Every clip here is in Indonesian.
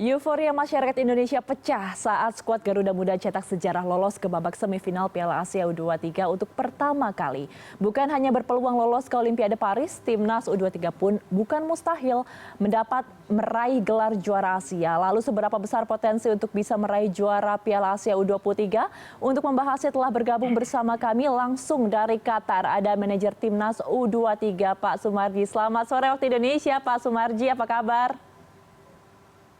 Euforia masyarakat Indonesia pecah saat skuad Garuda Muda cetak sejarah lolos ke babak semifinal Piala Asia U23 untuk pertama kali. Bukan hanya berpeluang lolos ke Olimpiade Paris, timnas U23 pun bukan mustahil mendapat meraih gelar juara Asia. Lalu seberapa besar potensi untuk bisa meraih juara Piala Asia U23? Untuk membahasnya telah bergabung bersama kami langsung dari Qatar. Ada manajer timnas U23 Pak Sumarji. Selamat sore waktu Indonesia Pak Sumarji, apa kabar?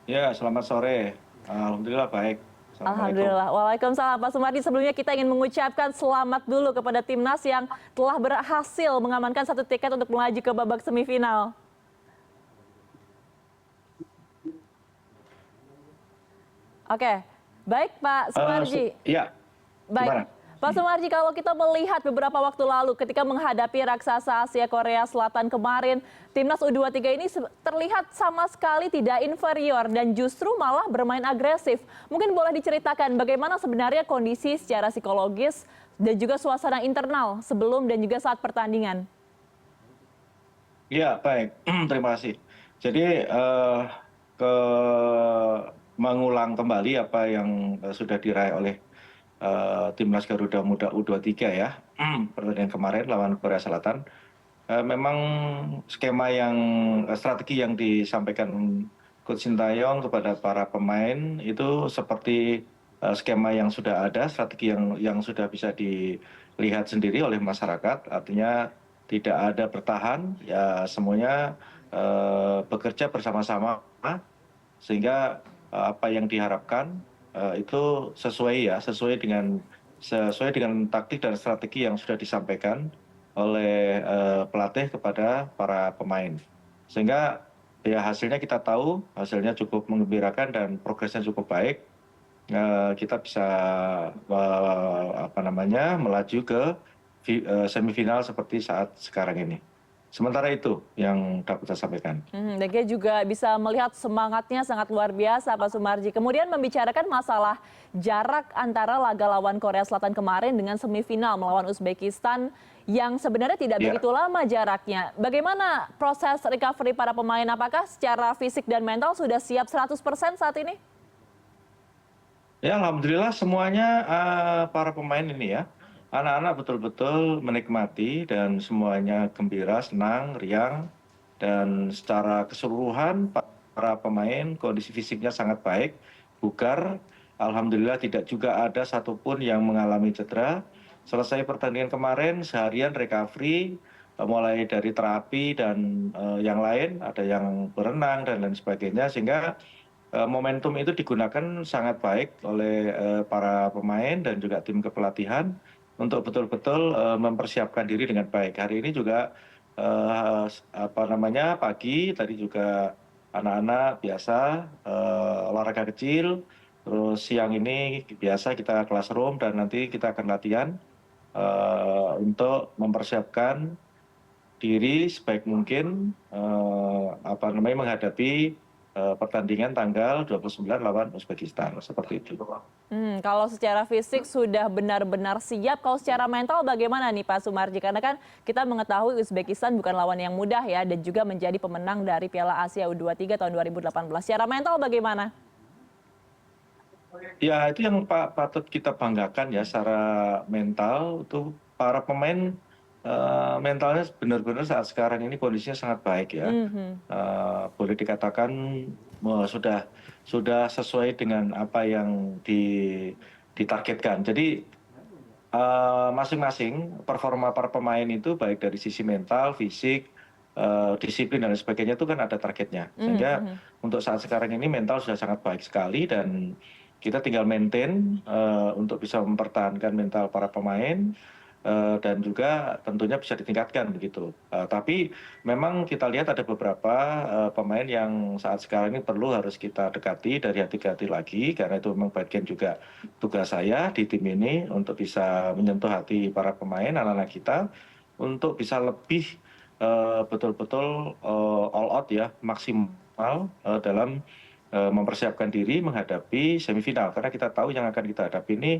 Ya, selamat sore. Alhamdulillah baik. Assalamualaikum. Alhamdulillah. Waalaikumsalam Pak Sumardi. Sebelumnya kita ingin mengucapkan selamat dulu kepada timnas yang telah berhasil mengamankan satu tiket untuk melaju ke babak semifinal. Oke, baik Pak Sumarji. Ya, Baik, gimana? Pak Sumarji, kalau kita melihat beberapa waktu lalu ketika menghadapi raksasa Asia Korea Selatan kemarin, timnas U23 ini terlihat sama sekali tidak inferior dan justru malah bermain agresif. Mungkin boleh diceritakan bagaimana sebenarnya kondisi secara psikologis dan juga suasana internal sebelum dan juga saat pertandingan. Ya, baik. Terima kasih. Jadi ke mengulang kembali apa yang sudah diraih oleh timnas Garuda Muda U23 ya, pertandingan kemarin lawan Korea Selatan. Memang skema yang strategi yang disampaikan Coach Sintayong kepada para pemain itu seperti skema yang sudah ada, strategi yang sudah bisa dilihat sendiri oleh masyarakat. Artinya tidak ada bertahan, ya semuanya bekerja bersama-sama sehingga apa yang diharapkan itu sesuai dengan taktik dan strategi yang sudah disampaikan oleh pelatih kepada para pemain. Sehingga ya hasilnya kita tahu, hasilnya cukup menggembirakan dan progresnya cukup baik. Kita bisa melaju ke semifinal seperti saat sekarang ini. Sementara itu yang dapat saya sampaikan. Dan kita juga bisa melihat semangatnya sangat luar biasa Pak Sumarji. Kemudian membicarakan masalah jarak antara laga lawan Korea Selatan kemarin dengan semifinal melawan Uzbekistan yang sebenarnya tidak begitu lama jaraknya. Bagaimana proses recovery para pemain? Apakah secara fisik dan mental sudah siap 100% saat ini? Ya, alhamdulillah semuanya para pemain ini ya, anak-anak betul-betul menikmati dan semuanya gembira, senang, riang, dan secara keseluruhan para pemain kondisi fisiknya sangat baik, bugar. Alhamdulillah tidak juga ada satupun yang mengalami cedera. Selesai pertandingan kemarin seharian recovery, mulai dari terapi dan yang lain, ada yang berenang dan lain sebagainya, sehingga momentum itu digunakan sangat baik oleh para pemain dan juga tim kepelatihan untuk betul-betul mempersiapkan diri dengan baik. Hari ini juga pagi tadi juga anak-anak biasa olahraga kecil, terus siang ini biasa kita classroom dan nanti kita akan latihan untuk mempersiapkan diri sebaik mungkin menghadapi pertandingan tanggal 29 lawan Uzbekistan, seperti itu. Kalau secara fisik sudah benar-benar siap, kalau secara mental bagaimana nih Pak Sumarji? Karena kan kita mengetahui Uzbekistan bukan lawan yang mudah ya, dan juga menjadi pemenang dari Piala Asia U23 tahun 2018. Secara mental bagaimana? Ya, itu yang patut kita banggakan ya, secara mental itu para pemain mentalnya benar-benar saat sekarang ini kondisinya sangat baik ya. Boleh dikatakan sudah sesuai dengan apa yang ditargetkan. Jadi masing-masing performa para pemain itu baik dari sisi mental, fisik, disiplin dan sebagainya itu kan ada targetnya. Sehingga untuk saat sekarang ini mental sudah sangat baik sekali dan kita tinggal maintain untuk bisa mempertahankan mental para pemain dan juga tentunya bisa ditingkatkan begitu. Tapi memang kita lihat ada beberapa pemain yang saat sekarang ini perlu harus kita dekati dari hati ke hati lagi, karena itu memang bagian juga tugas saya di tim ini untuk bisa menyentuh hati para pemain anak-anak kita untuk bisa lebih betul-betul all out ya, maksimal dalam mempersiapkan diri menghadapi semifinal, karena kita tahu yang akan kita hadapi ini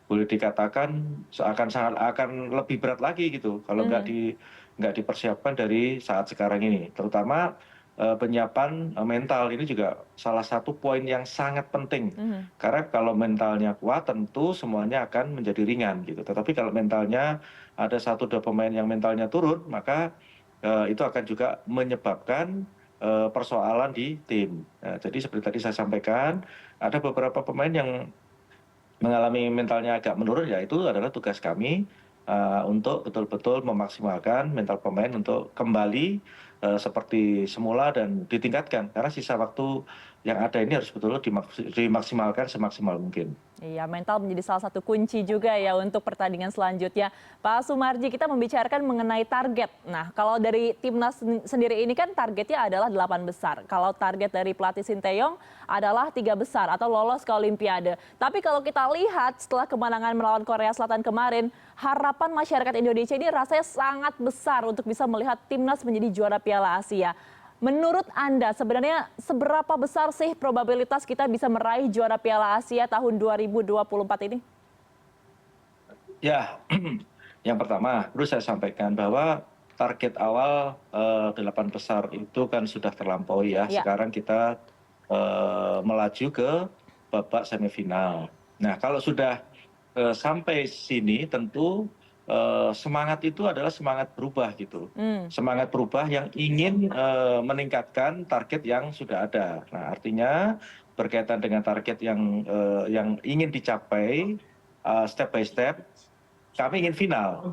boleh dikatakan akan lebih berat lagi gitu kalau nggak dipersiapkan dari saat sekarang ini, terutama penyiapan mental ini juga salah satu poin yang sangat penting. Karena kalau mentalnya kuat tentu semuanya akan menjadi ringan gitu. Tetapi kalau mentalnya ada 1-2 pemain yang mentalnya turun, maka itu akan juga menyebabkan persoalan di tim. Nah, jadi seperti tadi saya sampaikan, ada beberapa pemain yang mengalami mentalnya agak menurun, ya itu adalah tugas kami untuk betul-betul memaksimalkan mental pemain untuk kembali seperti semula dan ditingkatkan. Karena sisa waktu yang ada ini harus betul-betul dimaksimalkan semaksimal mungkin. Iya, mental menjadi salah satu kunci juga ya untuk pertandingan selanjutnya. Pak Sumarji, kita membicarakan mengenai target. Nah, kalau dari timnas sendiri ini kan targetnya adalah 8 besar. Kalau target dari pelatih Sinteyong adalah 3 besar atau lolos ke Olimpiade. Tapi kalau kita lihat setelah kemenangan melawan Korea Selatan kemarin, harapan masyarakat Indonesia ini rasanya sangat besar untuk bisa melihat timnas menjadi juara Piala Asia. Menurut Anda, sebenarnya seberapa besar sih probabilitas kita bisa meraih juara Piala Asia tahun 2024 ini? Ya, yang pertama perlu saya sampaikan bahwa target awal 8 besar itu kan sudah terlampaui ya. Ya. Sekarang kita melaju ke babak semifinal. Nah, kalau sudah sampai sini tentu semangat itu adalah semangat berubah gitu. Semangat berubah yang ingin meningkatkan target yang sudah ada. Nah, artinya berkaitan dengan target yang ingin dicapai step by step, kami ingin final.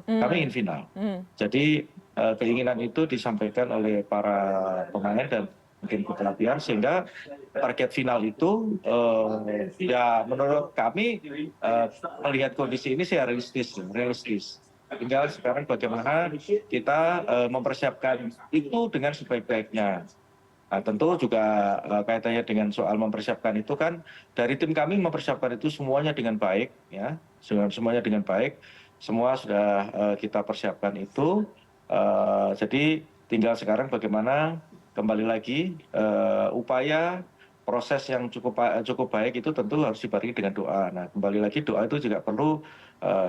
Jadi keinginan itu disampaikan oleh para pemain dan mungkin pelatihan, sehingga target final itu ya menurut kami melihat kondisi ini sih realistis. Tinggal sekarang bagaimana kita mempersiapkan itu dengan sebaik-baiknya. Nah, tentu juga kaitannya dengan soal mempersiapkan itu kan dari tim kami mempersiapkan itu semuanya dengan baik, ya, semuanya dengan baik, semua sudah kita persiapkan itu. Jadi tinggal sekarang bagaimana kembali lagi upaya proses yang cukup baik itu tentu harus dibarengi dengan doa. Nah, kembali lagi doa itu juga perlu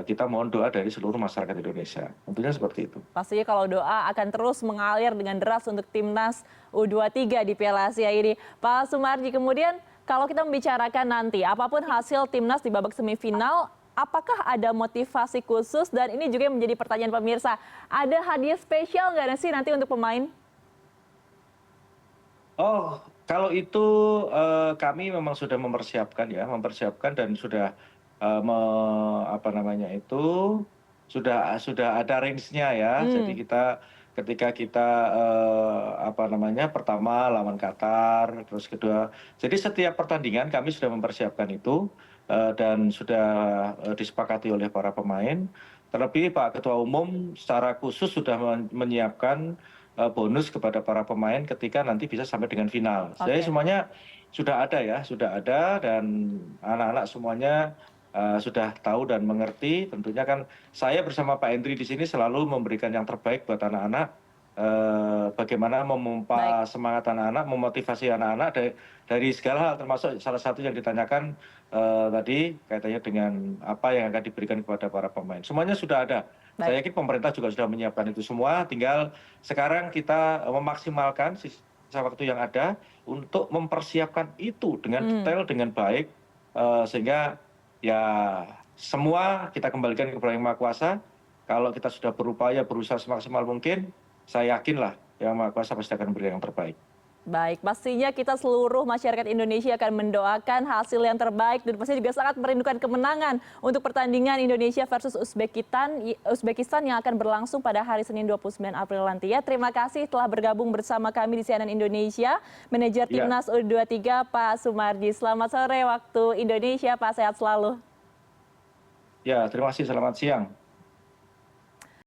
kita mohon doa dari seluruh masyarakat Indonesia. Tentunya seperti itu. Pastinya kalau doa akan terus mengalir dengan deras untuk timnas U23 di Piala Asia ini. Pak Sumarji, kemudian kalau kita membicarakan nanti, apapun hasil timnas di babak semifinal, apakah ada motivasi khusus? Dan ini juga menjadi pertanyaan pemirsa, ada hadiah spesial nggak sih nanti untuk pemain? Oh, kalau itu kami memang sudah mempersiapkan dan sudah sudah ada range-nya ya. Jadi ketika kita pertama lawan Qatar, terus kedua. Jadi setiap pertandingan kami sudah mempersiapkan itu dan sudah disepakati oleh para pemain. Terlebih Pak Ketua Umum secara khusus sudah menyiapkan bonus kepada para pemain ketika nanti bisa sampai dengan final. Jadi semuanya sudah ada dan anak-anak semuanya sudah tahu dan mengerti. Tentunya kan saya bersama Pak Endri di sini selalu memberikan yang terbaik buat anak-anak. Bagaimana memompa semangat anak-anak, memotivasi anak-anak dari segala hal, termasuk salah satu yang ditanyakan tadi kaitannya dengan apa yang akan diberikan kepada para pemain. Semuanya sudah ada. Saya yakin pemerintah juga sudah menyiapkan itu semua. Tinggal sekarang kita memaksimalkan sisa waktu yang ada untuk mempersiapkan itu dengan detail, dengan baik, sehingga ya semua kita kembalikan kepada Yang Maha Kuasa. Kalau kita sudah berupaya berusaha semaksimal mungkin, saya yakinlah Yang Maha Kuasa pasti akan memberikan yang terbaik. Baik, pastinya kita seluruh masyarakat Indonesia akan mendoakan hasil yang terbaik dan pasti juga sangat merindukan kemenangan untuk pertandingan Indonesia versus Uzbekistan yang akan berlangsung pada hari Senin 29 April nanti ya. Terima kasih telah bergabung bersama kami di CNN Indonesia, manajer Timnas U23 Pak Sumarji. Selamat sore waktu Indonesia, Pak, sehat selalu. Ya, terima kasih, selamat siang.